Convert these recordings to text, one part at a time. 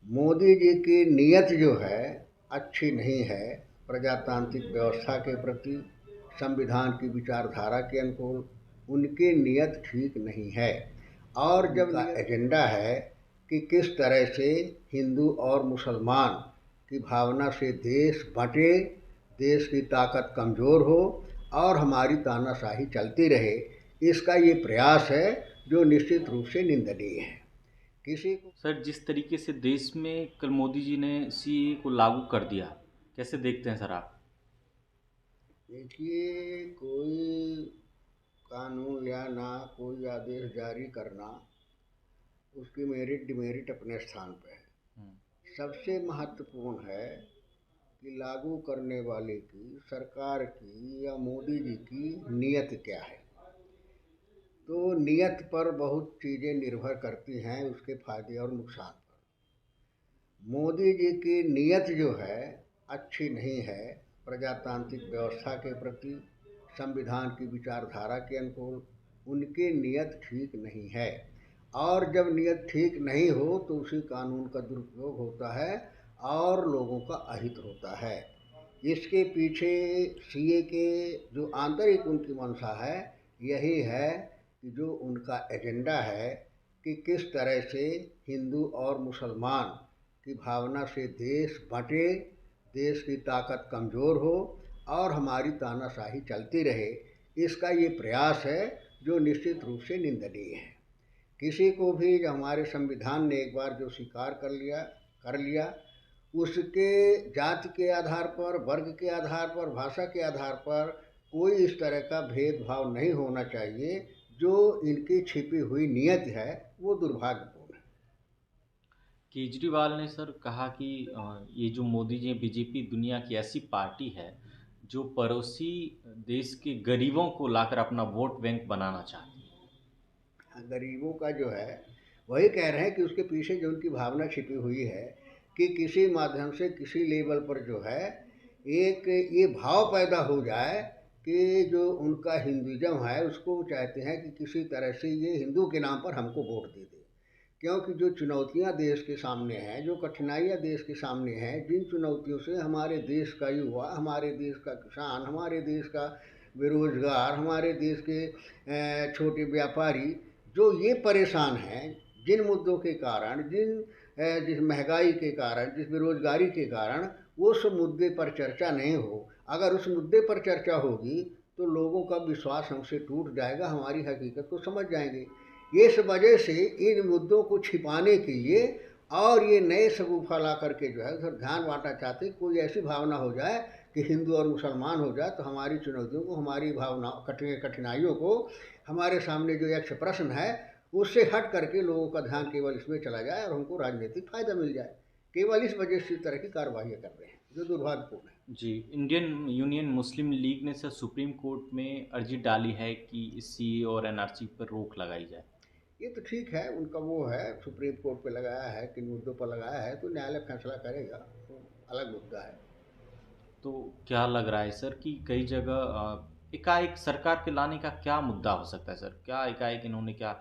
मोदी जी की नीयत जो है अच्छी नहीं है। प्रजातांत्रिक व्यवस्था के प्रति, संविधान की विचारधारा के अनुकूल उनकी नीयत ठीक नहीं है। और जब उनका एजेंडा है कि किस तरह से हिंदू और मुसलमान की भावना से देश बंटे, देश की ताकत कमज़ोर हो और हमारी तानाशाही चलती रहे, इसका ये प्रयास है जो निश्चित रूप से निंदनीय है। किसी को सर, जिस तरीके से देश में कल मोदी जी ने सीए को लागू कर दिया, कैसे देखते हैं सर आप? देखिए, कोई कानून या ना कोई आदेश जारी करना, उसकी मेरिट डिमेरिट अपने स्थान पे है। हम्म। सबसे महत्वपूर्ण है कि लागू करने वाले की, सरकार की या मोदी जी की नीयत क्या है। तो नीयत पर बहुत चीज़ें निर्भर करती हैं, उसके फायदे और नुकसान पर। मोदी जी की नीयत जो है अच्छी नहीं है। प्रजातांत्रिक व्यवस्था के प्रति, संविधान की विचारधारा के अनुकूल उनकी नीयत ठीक नहीं है। और जब नीयत ठीक नहीं हो तो उसी कानून का दुरुपयोग होता है और लोगों का अहित होता है। इसके पीछे सीए के जो आंतरिक उनकी मंशा है, यही है कि जो उनका एजेंडा है कि किस तरह से हिंदू और मुसलमान की भावना से देश बंटे, देश की ताकत कमज़ोर हो और हमारी तानाशाही चलती रहे, इसका ये प्रयास है जो निश्चित रूप से निंदनीय है। किसी को भी जो हमारे संविधान ने एक बार जो स्वीकार कर लिया, उसके जाति के आधार पर, वर्ग के आधार पर, भाषा के आधार पर कोई इस तरह का भेदभाव नहीं होना चाहिए। जो इनकी छिपी हुई नीयत है वो दुर्भाग्यपूर्ण है। केजरीवाल ने सर कहा कि ये जो मोदी जी बीजेपी दुनिया की ऐसी पार्टी है जो पड़ोसी देश के गरीबों को लाकर अपना वोट बैंक बनाना चाहती है। गरीबों का जो है वही कह रहे हैं कि उसके पीछे जो उनकी भावना छिपी हुई है कि किसी माध्यम से किसी लेवल पर जो है एक ये भाव पैदा हो जाए कि जो उनका हिंदुज़म है उसको वो चाहते हैं कि किसी तरह से ये हिंदू के नाम पर हमको वोट दे दे। क्योंकि जो चुनौतियां देश के सामने हैं, जो कठिनाइयां देश के सामने हैं, जिन चुनौतियों से हमारे देश का युवा, हमारे देश का किसान, हमारे देश का बेरोजगार, हमारे देश के छोटे व्यापारी जो ये परेशान हैं, जिन मुद्दों के कारण, जिस महंगाई के कारण, जिस बेरोजगारी के कारण, उस मुद्दे पर चर्चा नहीं हो। अगर उस मुद्दे पर चर्चा होगी तो लोगों का विश्वास हमसे टूट जाएगा, हमारी हकीकत को समझ जाएंगे। इस वजह से इन मुद्दों को छिपाने के लिए और ये नए शगुफा ला करके जो है उधर ध्यान बांटना चाहते, कोई ऐसी भावना हो जाए कि हिंदू और मुसलमान हो जाए तो हमारी चुनौतियों को, हमारी भावना कठिनाइयों को, हमारे सामने जो यक्ष प्रश्न है उससे हट करके लोगों का ध्यान केवल इसमें चला जाए और हमको राजनीतिक फायदा मिल जाए। केवल इस वजह से इस तरह की कार्रवाई कर रहे हैं जो दुर्भाग्यपूर्ण है। जी, इंडियन यूनियन मुस्लिम लीग ने सर सुप्रीम कोर्ट में अर्जी डाली है कि इस सीए और एनआरसी पर रोक लगाई जाए। ये तो ठीक है, उनका वो है, सुप्रीम कोर्ट पे लगाया है, किन मुद्दों पर लगाया है तो न्यायालय फैसला करेगा, तो अलग मुद्दा है। तो क्या लग रहा है सर कि कई जगह एकाएक सरकार के लाने का क्या मुद्दा हो सकता है सर? क्या एकाएक इन्होंने क्या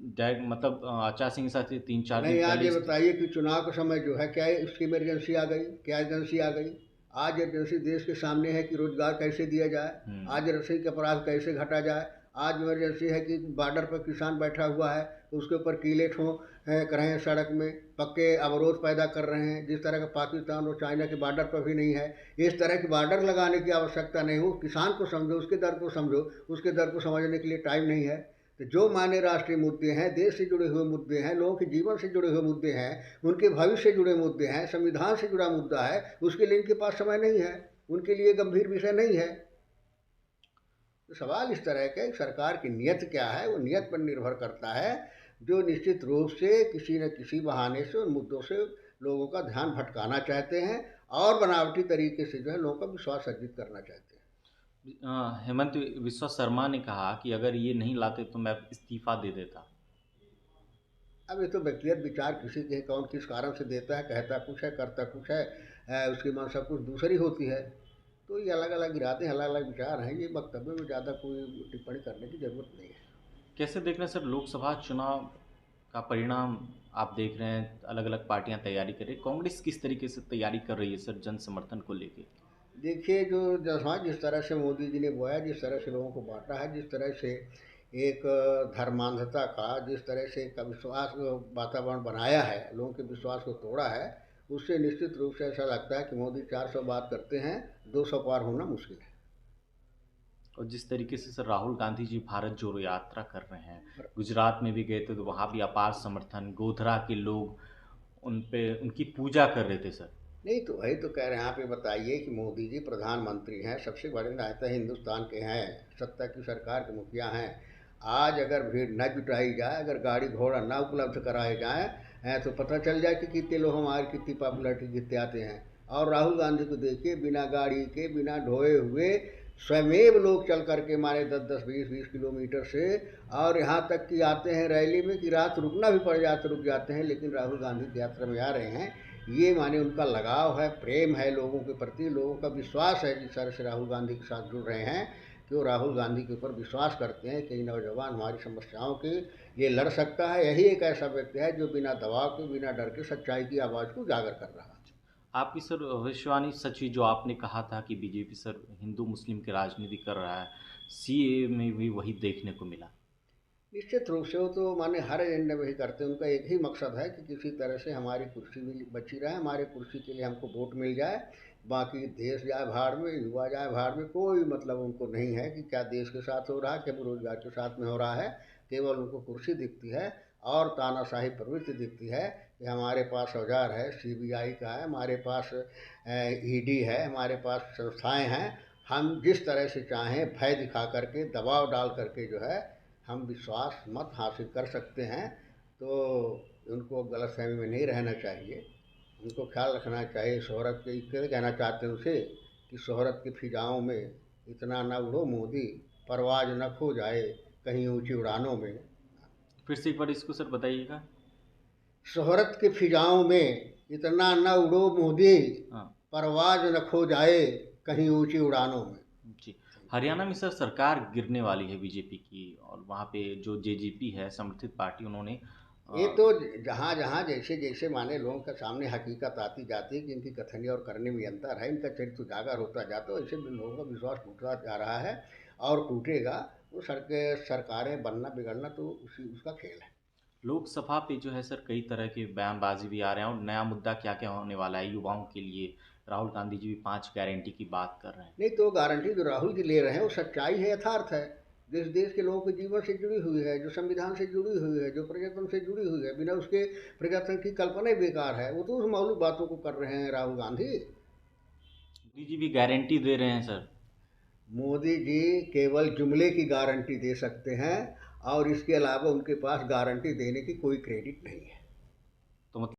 डायरेक्ट मतलब आचार संहिता से 3-4 दिन नहीं, आज पहले ये इस बताइए कि चुनाव का समय जो है क्या उसकी इमरजेंसी आ गई, क्या एजेंसी आ गई। आज एजेंसी देश के सामने है कि रोजगार कैसे दिया जाए, हुँ। आज रसोई के अपराध कैसे घटा जाए। आज इमरजेंसी है कि बॉर्डर पर किसान बैठा हुआ है तो उसके ऊपर कीले ठों कर रहे हैं, सड़क में पक्के अवरोध पैदा कर रहे हैं, जिस तरह का पाकिस्तान और चाइना के बॉर्डर पर भी नहीं है। इस तरह की बॉर्डर लगाने की आवश्यकता नहीं हो, किसान को समझो, उसके दर्द को समझो, उसके दर्द को समझने के लिए टाइम नहीं है। तो जो मान्य राष्ट्रीय मुद्दे हैं, देश से जुड़े हुए मुद्दे हैं, लोगों के जीवन से जुड़े हुए मुद्दे हैं, उनके भविष्य से जुड़े मुद्दे हैं, संविधान से जुड़ा मुद्दा है, उसके लिए इनके पास समय नहीं है, उनके लिए गंभीर विषय नहीं है। तो सवाल इस तरह का सरकार की नीयत क्या है, वो नीयत पर निर्भर करता है, जो निश्चित रूप से किसी न किसी बहाने से उन मुद्दों से लोगों का ध्यान भटकाना चाहते हैं और बनावटी तरीके से जो है लोगों का विश्वास अर्जित करना चाहते हैं। हेमंत विश्वा शर्मा ने कहा कि अगर ये नहीं लाते तो मैं इस्तीफ़ा दे देता। अब ये तो व्यक्तिगत विचार किसी के, कौन किस कारण से देता है, कहता कुछ है, करता कुछ है, उसकी मंशा कुछ दूसरी होती है। तो ये अलग अलग इरादे, अलग अलग विचार हैं, ये वक्तव्य में ज़्यादा कोई टिप्पणी करने की ज़रूरत नहीं है। कैसे देख रहे हैं सर लोकसभा चुनाव का परिणाम आप देख रहे हैं अलग अलग पार्टियां तैयारी कर रही है, कांग्रेस किस तरीके से तैयारी कर रही है सर जन समर्थन को लेके? देखिए, जो जहाँ जिस तरह से मोदी जी ने बोया, जिस तरह से लोगों को बांटा है, जिस तरह से एक धर्मांधता का, जिस तरह से एक अविश्वास वातावरण बनाया है, लोगों के विश्वास को तोड़ा है, उससे निश्चित रूप से ऐसा लगता है कि मोदी 400 बात करते हैं, 200 पार होना मुश्किल है। और जिस तरीके से सर राहुल गांधी जी भारत जोड़ो यात्रा कर रहे हैं, गुजरात में भी गए थे तो वहाँ भी अपार समर्थन, गोधरा के लोग उन पे उनकी पूजा कर रहे थे सर। नहीं तो वही तो कह रहे हैं, आप ये बताइए कि मोदी जी प्रधानमंत्री हैं, सबसे बड़े नेता हिंदुस्तान के हैं, सत्ता की सरकार के मुखिया हैं। आज अगर भीड़ न जुटाई जाए, अगर गाड़ी घोड़ा न उपलब्ध कराए जाएँ तो पता चल जाए कि कितने लोग हमारे कितनी पॉपुलरिटी जीतते आते हैं। और राहुल गांधी को देखिए, बिना गाड़ी के, बिना ढोए हुए स्वयमेव लोग चल करके मारे 10-10, 20-20 किलोमीटर से, और यहाँ तक कि आते हैं रैली में कि रात रुकना भी पड़ जाए तो रुक जाते हैं, लेकिन राहुल गांधी की यात्रा में आ रहे हैं। ये माने उनका लगाव है, प्रेम है लोगों के प्रति, लोगों का विश्वास है जिस तरह से राहुल गांधी के साथ जुड़ रहे हैं, कि वो राहुल गांधी के ऊपर विश्वास करते हैं कि ये नौजवान हमारी समस्याओं के लिए लड़ सकता है। यही एक ऐसा व्यक्ति है जो बिना दबाव के, बिना डर के सच्चाई की आवाज़ को उजागर कर रहा है। आपकी सर भविष्यवाणी सच हुई जो आपने कहा था कि बीजेपी सर हिंदू मुस्लिम की राजनीति कर रहा है, सीए में भी वही देखने को मिला। निश्चित रूप से वो तो माने हर एजेंडे में ही करते हैं, उनका एक ही मकसद है कि किसी तरह से हमारी कुर्सी भी बची रहे, हमारे कुर्सी के लिए हमको वोट मिल जाए। बाकी देश जाए भाड़ में, युवा जाए भाड़ में, कोई मतलब उनको नहीं है कि क्या देश के साथ हो रहा है, क्या बेरोजगार के साथ में हो रहा है। केवल उनको कुर्सी दिखती है और तानाशाही प्रवृत्ति दिखती है कि हमारे पास औजार है, सीबीआई का है, हमारे पास ईडी है, हमारे पास संस्थाएं हैं, हम जिस तरह से चाहें भय दिखा करके, दबाव डाल करके जो है हम विश्वास मत हासिल कर सकते हैं। तो उनको गलतफहमी में नहीं रहना चाहिए, उनको ख्याल रखना चाहिए। शोहरत के इसलिए कहना चाहते हैं उसे कि शोहरत की फिजाओं में इतना न उड़ो मोदी, परवाज न खो जाए कहीं ऊंची उड़ानों में। फिर से एक बार इसको सर बताइएगा। शोहरत की फिजाओं में इतना न उड़ो मोदी, हाँ परवाज न खो जाए कहीं ऊंची उड़ानों में। जी। हरियाणा में सर सरकार गिरने वाली है बीजेपी की, और वहाँ पे जो जेजेपी है समर्थित पार्टी, उन्होंने ये तो जहाँ जहाँ जैसे जैसे माने लोगों के सामने हकीकत आती जाती है कि इनकी कथनी और करने में अंतर है, इनका चरित्र उजागर होता जाता है, ऐसे भी लोगों का विश्वास टूटता जा रहा है और टूटेगा। वो सरकारें बनना बिगड़ना तो उसी उसका खेल है। लोकसभा पे जो है सर कई तरह के बयानबाजी भी आ रहे हैं, और नया मुद्दा क्या क्या होने वाला है युवाओं के लिए। राहुल गांधी जी भी 5 गारंटी की बात कर रहे हैं। नहीं तो गारंटी जो राहुल जी ले रहे हैं वो सच्चाई है, यथार्थ है, जिस देश के लोगों के जीवन से जुड़ी हुई है, जो संविधान से जुड़ी हुई है, जो प्रजातंत्र से जुड़ी हुई है। बिना उसके प्रजातंत्र की कल्पना ही बेकार है। वो तो उस मौलिक बातों को कर रहे हैं राहुल गांधी। मोदी जी भी गारंटी दे रहे हैं सर। मोदी जी केवल जुमले की गारंटी दे सकते हैं और इसके अलावा उनके पास गारंटी देने की कोई क्रेडिट नहीं है।